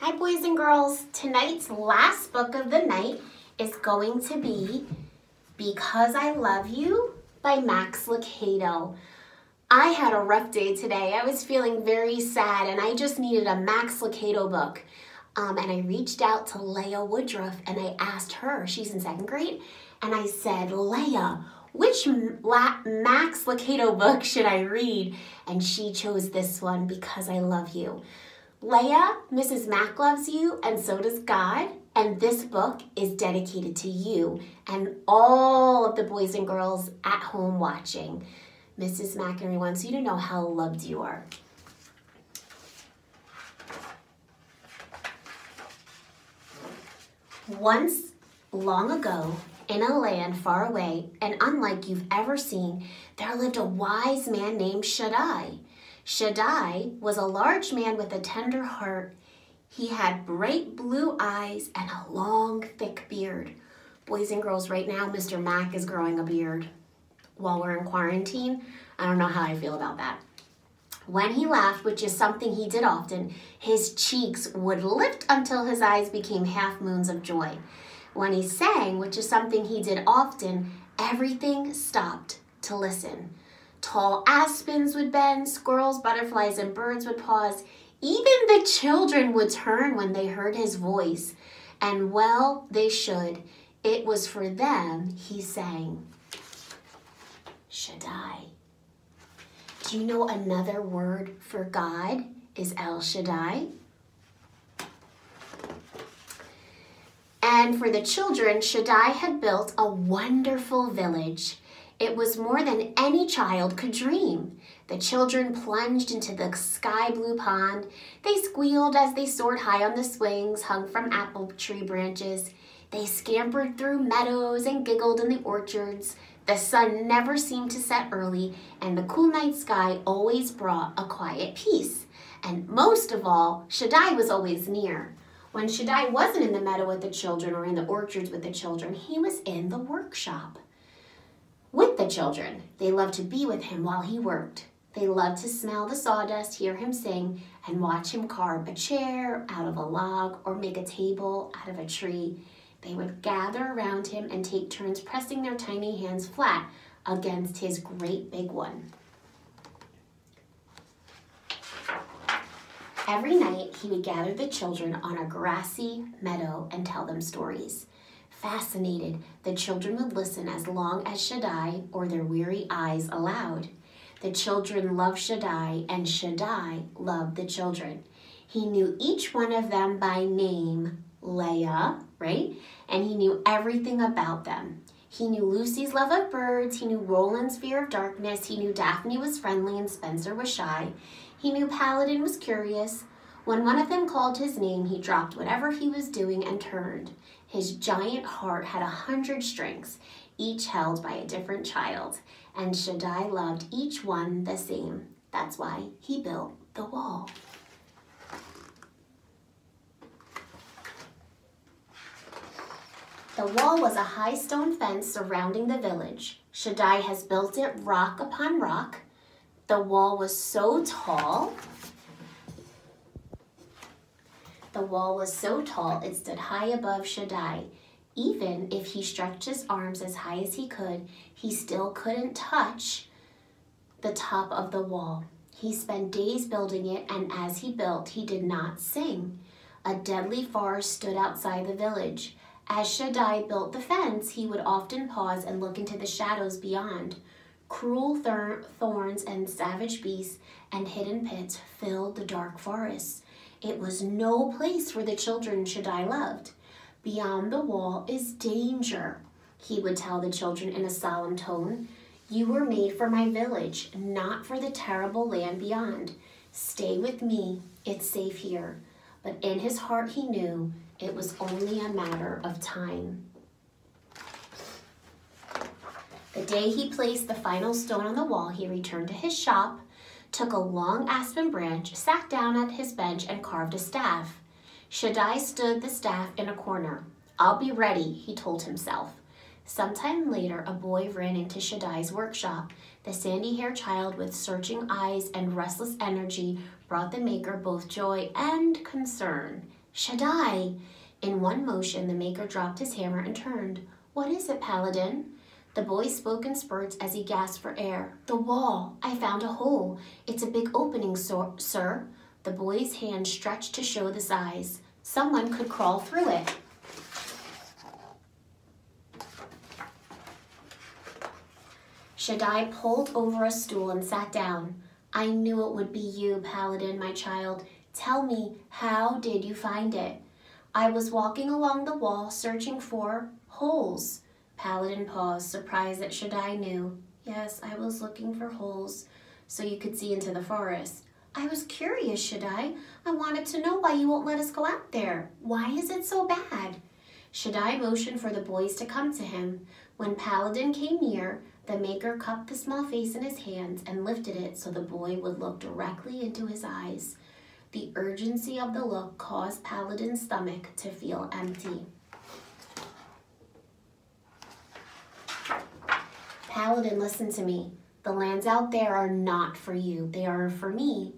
Hi boys and girls, tonight's last book of the night is going to be Because I Love You by Max Lucado. I had a rough day today. I was feeling very sad and I just needed a Max Lucado book. And I reached out to Leah Woodruff and I asked her, she's in 2nd grade, and I said, Leah, which Max Lucado book should I read? And she chose this one, Because I Love You. Leah, Mrs. Mack loves you, and so does God, and this book is dedicated to you and all of the boys and girls at home watching. Mrs. McInerney wants you to know how loved you are. Once, long ago, in a land far away and unlike you've ever seen, there lived a wise man named Shaddai. Shaddai was a large man with a tender heart. He had bright blue eyes and a long, thick beard. Boys and girls, right now, Mr. Mack is growing a beard while we're in quarantine. I don't know how I feel about that. When he laughed, which is something he did often, his cheeks would lift until his eyes became half moons of joy. When he sang, which is something he did often, everything stopped to listen. Tall aspens would bend, squirrels, butterflies, and birds would pause. Even the children would turn when they heard his voice. And well, they should. It was for them he sang. Shaddai. Do you know another word for God is El Shaddai? And for the children, Shaddai had built a wonderful village. It was more than any child could dream. The children plunged into the sky blue pond. They squealed as they soared high on the swings hung from apple tree branches. They scampered through meadows and giggled in the orchards. The sun never seemed to set early, and the cool night sky always brought a quiet peace. And most of all, Shaddai was always near. When Shaddai wasn't in the meadow with the children or in the orchards with the children, he was in the workshop with the children. They loved to be with him while he worked. They loved to smell the sawdust, hear him sing, and watch him carve a chair out of a log or make a table out of a tree. They would gather around him and take turns pressing their tiny hands flat against his great big one. Every night, he would gather the children on a grassy meadow and tell them stories. Fascinated, the children would listen as long as Shaddai or their weary eyes allowed. The children loved Shaddai, and Shaddai loved the children. He knew each one of them by name, Leah, right? And he knew everything about them. He knew Lucy's love of birds. He knew Roland's fear of darkness. He knew Daphne was friendly and Spencer was shy. He knew Paladin was curious. When one of them called his name, he dropped whatever he was doing and turned. His giant heart had 100 strings, each held by a different child, and Shaddai loved each one the same. That's why he built the wall. The wall was a high stone fence surrounding the village. Shaddai has built it rock upon rock. The wall was so tall. It stood high above Shaddai. Even if he stretched his arms as high as he could, he still couldn't touch the top of the wall. He spent days building it, and as he built, he did not sing. A deadly forest stood outside the village. As Shaddai built the fence, he would often pause and look into the shadows beyond. Cruel thorns and savage beasts and hidden pits filled the dark forests. It was no place for the children Shaddai loved. Beyond the wall is danger, he would tell the children in a solemn tone. You were made for my village, not for the terrible land beyond. Stay with me, it's safe here. But in his heart he knew it was only a matter of time. The day he placed the final stone on the wall, he returned to his shop, took a long aspen branch, sat down at his bench, and carved a staff. Shaddai stood the staff in a corner. I'll be ready, he told himself. Sometime later, a boy ran into Shaddai's workshop. The sandy-haired child with searching eyes and restless energy brought the maker both joy and concern. Shaddai! In one motion, the maker dropped his hammer and turned. What is it, Paladin? The boy spoke in spurts as he gasped for air. The wall! I found a hole. It's a big opening, sir. The boy's hand stretched to show the size. Someone could crawl through it. Shaddai pulled over a stool and sat down. I knew it would be you, Paladin, my child. Tell me, how did you find it? I was walking along the wall searching for holes. Paladin paused, surprised that Shaddai knew. Yes, I was looking for holes so you could see into the forest. I was curious, Shaddai. I wanted to know why you won't let us go out there. Why is it so bad? Shaddai motioned for the boys to come to him. When Paladin came near, the maker cupped the small face in his hands and lifted it so the boy would look directly into his eyes. The urgency of the look caused Paladin's stomach to feel empty. Paladin, listen to me. The lands out there are not for you. They are for me.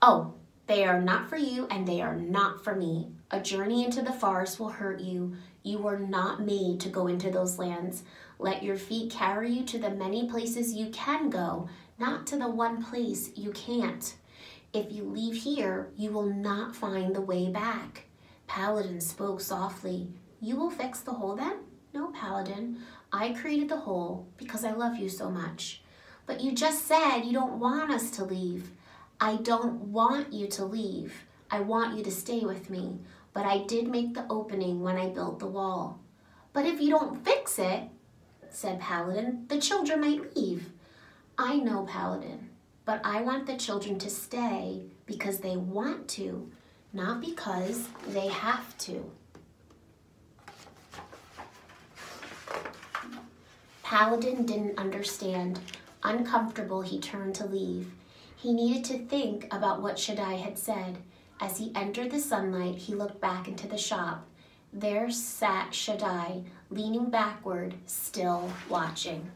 Oh, they are not for you and they are not for me. A journey into the forest will hurt you. You were not made to go into those lands. Let your feet carry you to the many places you can go, not to the one place you can't. If you leave here, you will not find the way back. Paladin spoke softly. You will fix the hole then? No, Paladin. I created the hole because I love you so much. But you just said you don't want us to leave. I don't want you to leave. I want you to stay with me. But I did make the opening when I built the wall. But if you don't fix it, said Paladin, the children might leave. I know, Paladin, but I want the children to stay because they want to, not because they have to. Paladin didn't understand. Uncomfortable, he turned to leave. He needed to think about what Shaddai had said. As he entered the sunlight, he looked back into the shop. There sat Shaddai, leaning backward, still watching.